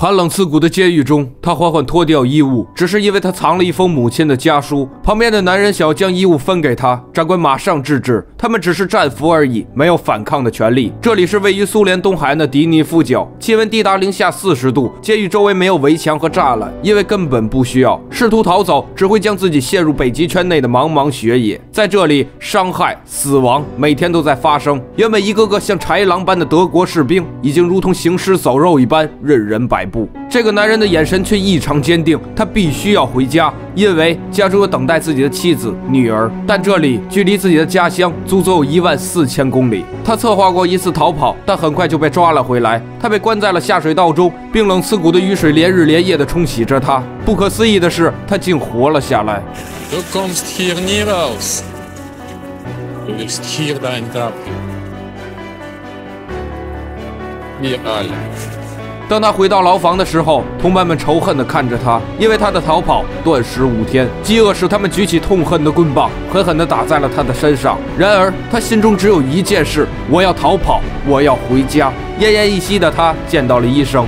寒冷刺骨的监狱中，他缓缓脱掉衣物，只是因为他藏了一封母亲的家书。旁边的男人想要将衣物分给他，长官马上制止，他们只是战俘而已，没有反抗的权利。这里是位于苏联东海岸的迪尼夫角，气温低达-40°，监狱周围没有围墙和栅栏，因为根本不需要。试图逃走只会将自己陷入北极圈内的茫茫雪野。在这里，伤害、死亡每天都在发生。原本一个个像豺狼般的德国士兵，已经如同行尸走肉一般任人摆布。这个男人的眼神却异常坚定，他必须要回家，因为家中有等待自己的妻子、女儿。但这里距离自己的家乡足足有14000公里。他策划过一次逃跑，但很快就被抓了回来。他被关在了下水道中，冰冷刺骨的雨水连日连夜地冲洗着他。不可思议的是，他竟活了下来。Du kommst hier nie raus. Du bist hier dein Grab. Wir alle. 当他回到牢房的时候，同伴们仇恨地看着他，因为他的逃跑断食5天，饥饿使他们举起痛恨的棍棒，狠狠地打在了他的身上。然而，他心中只有一件事：我要逃跑，我要回家。奄奄一息的他见到了医生。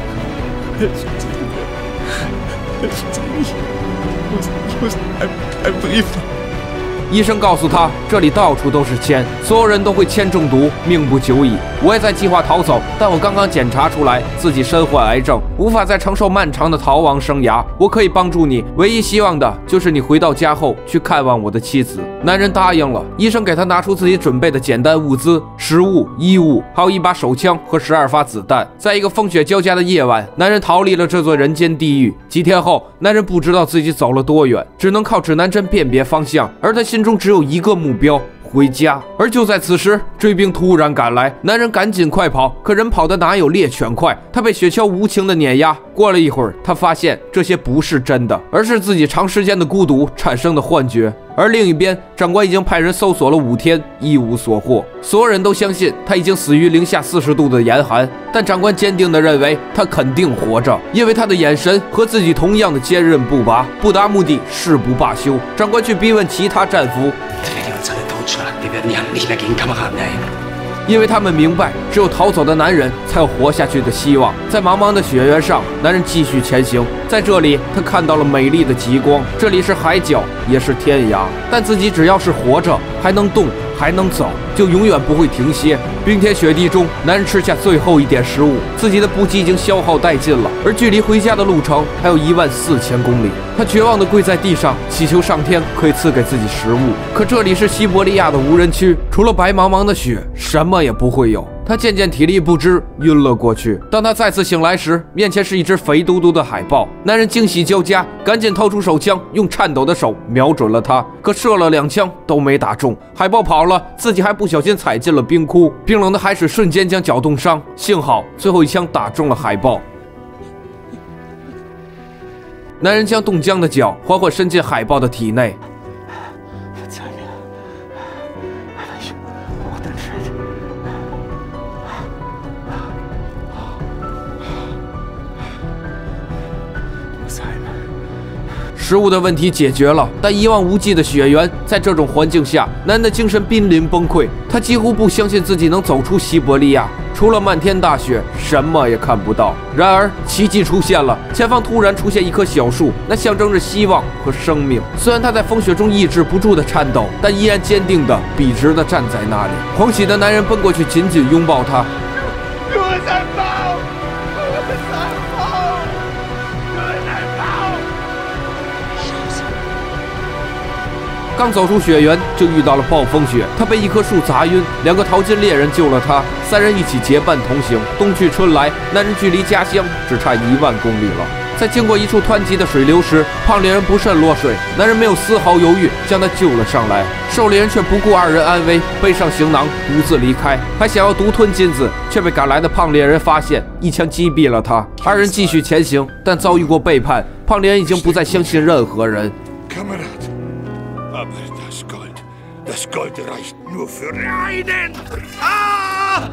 医生告诉他，这里到处都是铅，所有人都会铅中毒，命不久矣。我也在计划逃走，但我刚刚检查出来自己身患癌症，无法再承受漫长的逃亡生涯。我可以帮助你，唯一希望的就是你回到家后去看望我的妻子。男人答应了。医生给他拿出自己准备的简单物资、食物、衣物，还有一把手枪和12发子弹。在一个风雪交加的夜晚，男人逃离了这座人间地狱。几天后，男人不知道自己走了多远，只能靠指南针辨别方向，而他心中只有一个目标：回家。而就在此时，追兵突然赶来，男人赶紧快跑，可人跑的哪有猎犬快？他被雪橇无情的碾压。过了一会儿，他发现这些不是真的，而是自己长时间的孤独产生的幻觉。而另一边，长官已经派人搜索了5天，一无所获。所有人都相信他已经死于-40°的严寒，但长官坚定地认为他肯定活着，因为他的眼神和自己同样的坚韧不拔，不达目的誓不罢休。长官去逼问其他战俘，因为他们明白，只有逃走的男人才有活下去的希望。在茫茫的雪原上，男人继续前行。在这里，他看到了美丽的极光。这里是海角，也是天涯。但自己只要是活着，还能动，还能走，就永远不会停歇。冰天雪地中，男人吃下最后一点食物，自己的补给已经消耗殆尽了，而距离回家的路程还有14000公里。他绝望地跪在地上，祈求上天可以赐给自己食物。可这里是西伯利亚的无人区，除了白茫茫的雪，什么也不会有。他渐渐体力不支，晕了过去。当他再次醒来时，面前是一只肥嘟嘟的海豹。男人惊喜交加，赶紧掏出手枪，用颤抖的手瞄准了它，可射了2枪都没打中。海豹跑了，自己还不小心踩进了冰窟，冰冷的海水瞬间将脚冻伤。幸好最后一枪打中了海豹。男人将冻僵的脚缓缓伸进海豹的体内。食物的问题解决了，但一望无际的雪原，在这种环境下，男人的精神濒临崩溃。他几乎不相信自己能走出西伯利亚，除了漫天大雪，什么也看不到。然而，奇迹出现了，前方突然出现一棵小树，那象征着希望和生命。虽然他在风雪中抑制不住的颤抖，但依然坚定地、笔直地站在那里。狂喜的男人奔过去，紧紧拥抱他。刚走出雪原，就遇到了暴风雪，他被一棵树砸晕，2个淘金猎人救了他，3人一起结伴同行。冬去春来，男人距离家乡只差1万公里了。在经过一处湍急的水流时，胖猎人不慎落水，男人没有丝毫犹豫，将他救了上来。瘦猎人却不顾2人安危，背上行囊独自离开，还想要独吞金子，却被赶来的胖猎人发现，一枪击毙了他。2人继续前行，但遭遇过背叛，胖猎人已经不再相信任何人。Aber das Gold reicht nur für einen. Ah!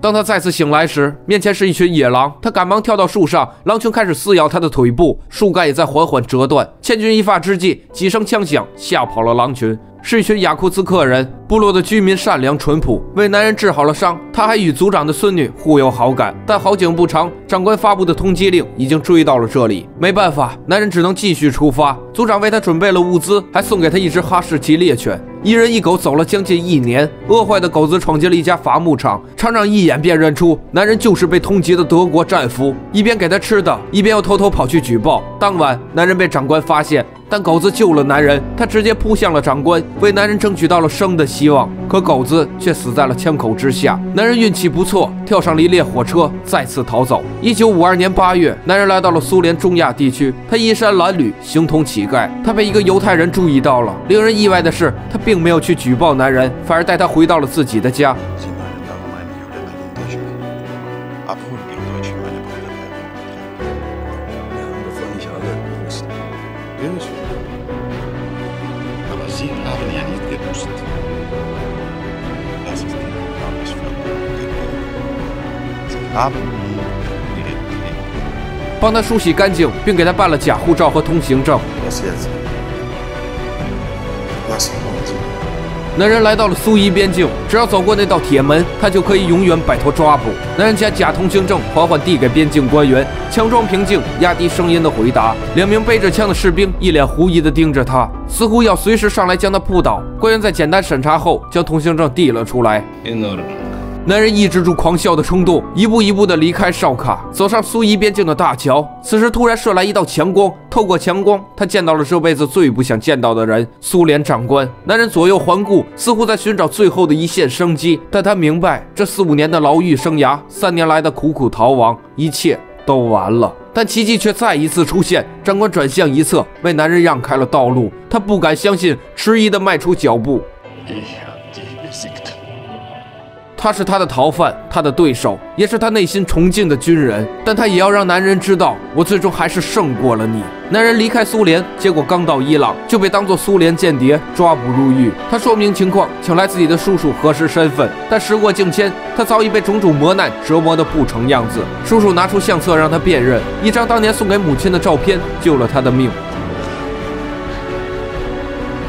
当他再次醒来时，面前是一群野狼，他赶忙跳到树上，狼群开始撕咬他的腿部，树干也在缓缓折断。千钧一发之际，几声枪响吓跑了狼群。是一群雅库茨克人。部落的居民善良淳朴，为男人治好了伤。他还与族长的孙女互有好感。但好景不长，长官发布的通缉令已经追到了这里。没办法，男人只能继续出发。族长为他准备了物资，还送给他一只哈士奇猎犬。一人一狗走了将近1年，饿坏的狗子闯进了一家伐木场，厂长一眼便认出男人就是被通缉的德国战俘，一边给他吃的，一边又偷偷跑去举报。当晚，男人被长官发现，但狗子救了男人，他直接扑向了长官，为男人争取到了生的希望。可狗子却死在了枪口之下。男人运气不错，跳上了一列火车，再次逃走。1952年8月，男人来到了苏联中亚地区，他衣衫褴褛，形同乞丐。他被一个犹太人注意到了。令人意外的是，他并没有去举报男人，反而带他回到了自己的家。帮他梳洗干净，并给他办了假护照和通行证。男人来到了苏伊边境，只要走过那道铁门，他就可以永远摆脱抓捕。男人将假通行证缓缓递给边境官员，强装平静，压低声音的回答。2名背着枪的士兵一脸狐疑地盯着他，似乎要随时上来将他扑倒。官员在简单审查后，将通行证递了出来。男人抑制住狂笑的冲动，一步一步地离开哨卡，走上苏伊边境的大桥。此时突然射来一道强光，透过强光，他见到了这辈子最不想见到的人——苏联长官。男人左右环顾，似乎在寻找最后的一线生机，但他明白，这4、5年的牢狱生涯，3年来的苦苦逃亡，一切都完了。但奇迹却再一次出现，长官转向一侧，为男人让开了道路。他不敢相信，迟疑地迈出脚步。他是他的逃犯，他的对手，也是他内心崇敬的军人。但他也要让男人知道，我最终还是胜过了你。男人离开苏联，结果刚到伊朗就被当作苏联间谍抓捕入狱。他说明情况，请来自己的叔叔核实身份。但时过境迁，他早已被种种磨难折磨得不成样子。叔叔拿出相册让他辨认，一张当年送给母亲的照片救了他的命。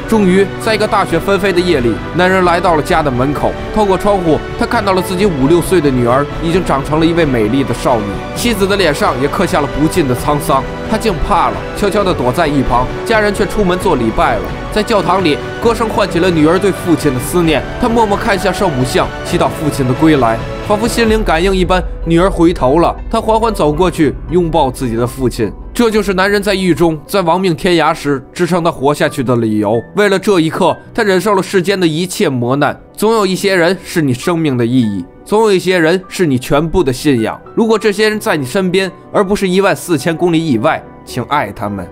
终于，在一个大雪纷飞的夜里，男人来到了家的门口。透过窗户，他看到了自己5、6岁的女儿已经长成了一位美丽的少女，妻子的脸上也刻下了不尽的沧桑。他竟怕了，悄悄地躲在一旁。家人却出门做礼拜了。在教堂里，歌声唤起了女儿对父亲的思念。他默默看向圣母像，祈祷父亲的归来。仿佛心灵感应一般，女儿回头了。他缓缓走过去，拥抱自己的父亲。这就是男人在狱中，在亡命天涯时支撑他活下去的理由。为了这一刻，他忍受了世间的一切磨难。总有一些人是你生命的意义，总有一些人是你全部的信仰。如果这些人在你身边，而不是14000公里以外，请爱他们。